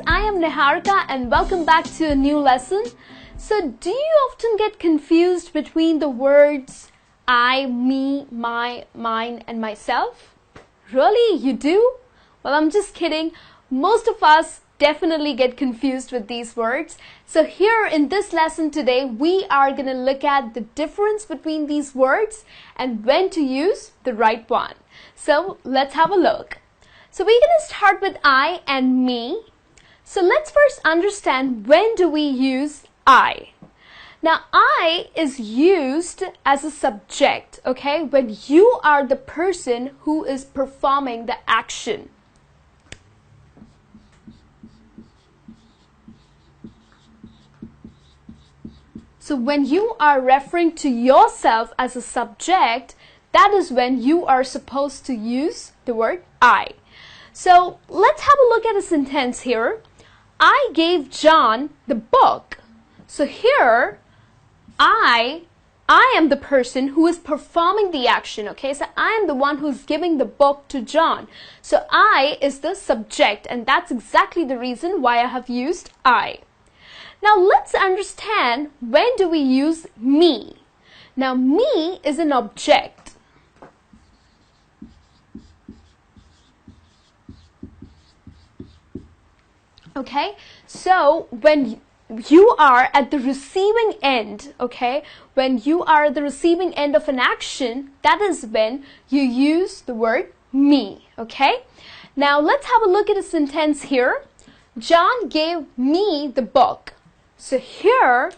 I am Niharika and welcome back to a new lesson. So, do you often get confused between the words I, me, my, mine, and myself? Really, you do? Well, I'm just kidding. Most of us definitely get confused with these words. So here in this lesson today, we are going to look at the difference between these words and when to use the right one. So let's have a look. So we're going to start with I and me. So let's first understand when do we use I. Now I is used as a subject, okay, when you are the person who is performing the action. So when you are referring to yourself as a subject, that is when you are supposed to use the word I. So let's have a look at a sentence here. I gave John the book. So here, I am the person who is performing the action, okay? So I am the one who's giving the book to John. So I is the subject, and that's exactly the reason why I have used I. Now let's understand when do we use me. Now me is an object. Okay, so when you are at the receiving end, okay, when you are at the receiving end of an action, that is when you use the word me, okay? Now let's have a look at a sentence here. John gave me the book. So here,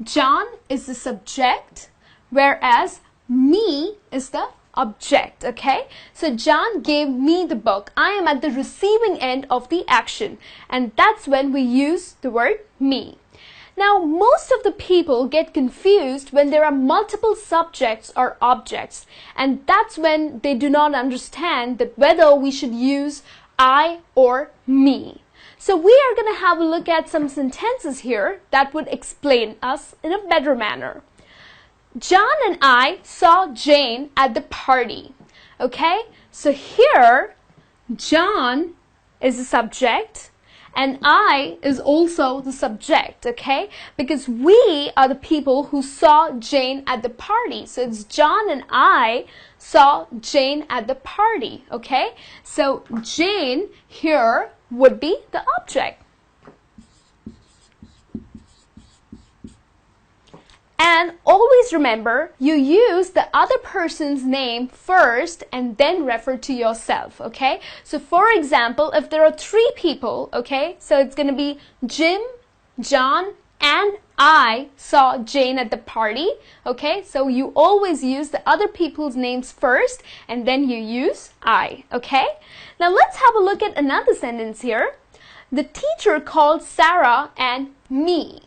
John is the subject, whereas me is the object, okay? So John gave me the book. I am at the receiving end of the action, and that's when we use the word me. Now, most of the people get confused when there are multiple subjects or objects, and that's when they do not understand that whether we should use I or me. So we are going to have a look at some sentences here that would explain us in a better manner. John and I saw Jane at the party. Okay, so here John is the subject and I is also the subject, okay, because we are the people who saw Jane at the party. So it's John and I saw Jane at the party, okay? So Jane here would be the object. And always remember, you use the other person's name first and then refer to yourself, okay? So for example, if there are 3 people, okay, so it's going to be Jim, John, and I saw Jane at the party, okay? So you always use the other people's names first and then you use I, okay? Now let's have a look at another sentence here. The teacher called Sarah and me.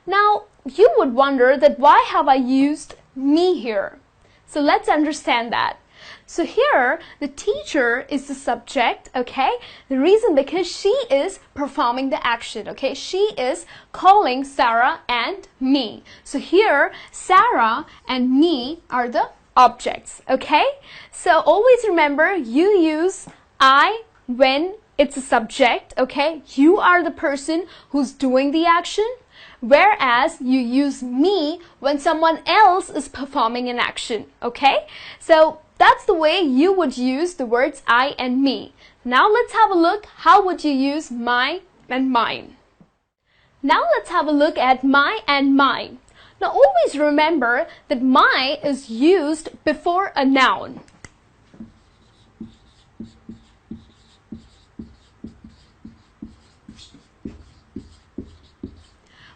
Now, you would wonder that why have I used me here? So let's understand that. So here, the teacher is the subject, okay? The reason because she is performing the action, okay? She is calling Sarah and me. So here, Sarah and me are the objects, okay? So always remember, you use I when it's a subject, okay? You are the person who's doing the action. Whereas you use me when someone else is performing an action, okay? So that's the way you would use the words I and me. Now let's have a look, how would you use my and mine? Now let's have a look at my and mine. Now always remember that my is used before a noun.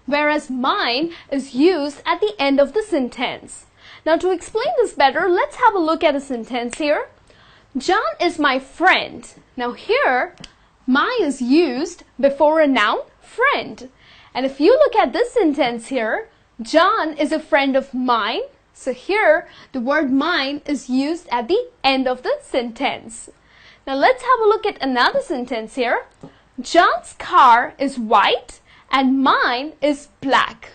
Whereas mine is used at the end of the sentence. Now to explain this better, let's have a look at a sentence here. John is my friend. Now here, my is used before a noun, friend. And if you look at this sentence here, John is a friend of mine. So here, the word mine is used at the end of the sentence. Now let's have a look at another sentence here. John's car is white and mine is black.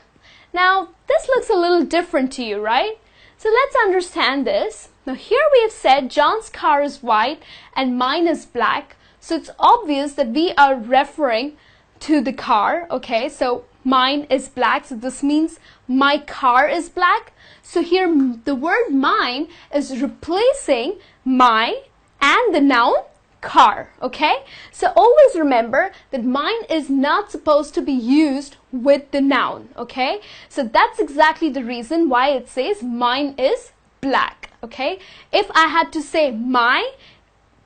Now, this looks a little different to you, right? So let's understand this. Now, here we have said John's car is white and mine is black. So it's obvious that we are referring to the car, okay? So mine is black, so this means my car is black. So here the word mine is replacing my and the noun car, okay? So always remember that mine is not supposed to be used with the noun, okay? So that's exactly the reason why it says mine is black, okay? If I had to say my,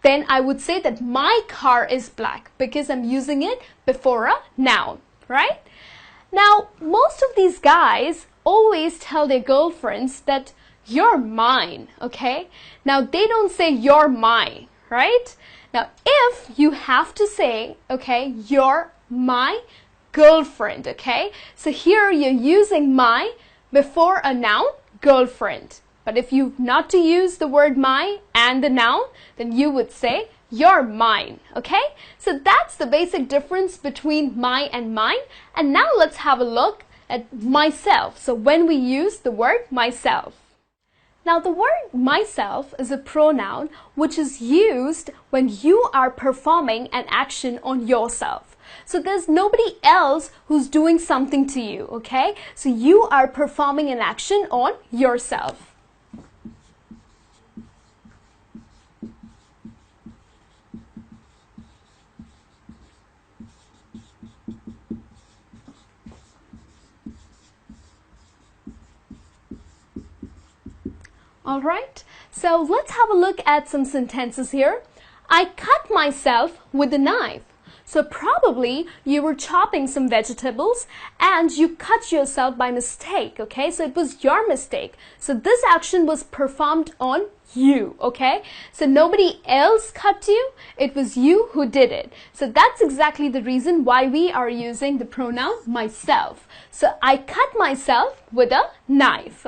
then I would say that my car is black because I'm using it before a noun, right? Now, most of these guys always tell their girlfriends that you're mine, okay? Now, they don't say you're mine, right? Now, if you have to say, okay, you're my girlfriend, okay? So here you're using my before a noun, girlfriend. But if you not to use the word my and the noun, then you would say you're mine, okay? So that's the basic difference between my and mine. And now let's have a look at myself. So when we use the word myself. Now the word myself is a pronoun which is used when you are performing an action on yourself. So there's nobody else who's doing something to you, okay? So you are performing an action on yourself. Alright, so let's have a look at some sentences here. I cut myself with a knife. So probably you were chopping some vegetables and you cut yourself by mistake, okay? So it was your mistake. So this action was performed on you, okay? So nobody else cut you, it was you who did it. So that's exactly the reason why we are using the pronoun myself. So I cut myself with a knife.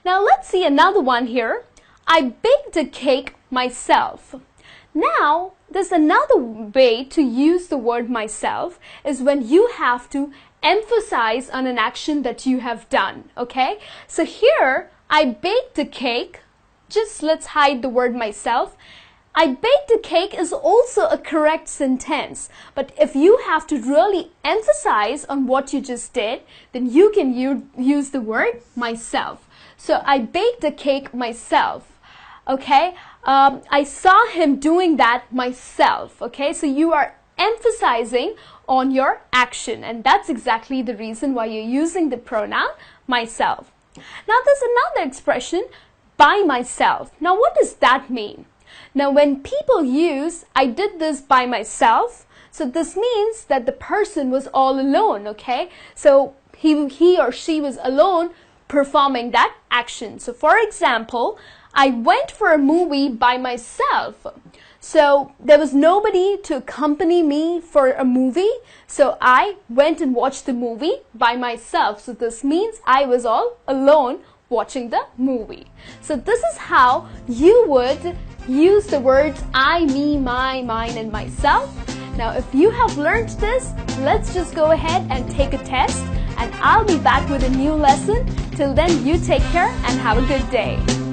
Now let's see another one here. I baked a cake myself. Now, there's another way to use the word myself is when you have to emphasize on an action that you have done, okay? So here, I baked a cake. Just let's hide the word myself. I baked a cake is also a correct sentence. But if you have to really emphasize on what you just did, then you can use the word myself. So I baked a cake myself, okay? I saw him doing that myself, okay? So you are emphasizing on your action, and that's exactly the reason why you're using the pronoun myself. Now there's another expression, by myself. Now what does that mean? Now when people use, I did this by myself, so this means that the person was all alone, okay? So he or she was alone performing that action. So for example, I went for a movie by myself. So there was nobody to accompany me for a movie. So I went and watched the movie by myself. So this means I was all alone watching the movie. So this is how you would use the words I, me, my, mine, and myself. Now if you have learned this, let's just go ahead and take a test, and I'll be back with a new lesson. Till then, you take care and have a good day.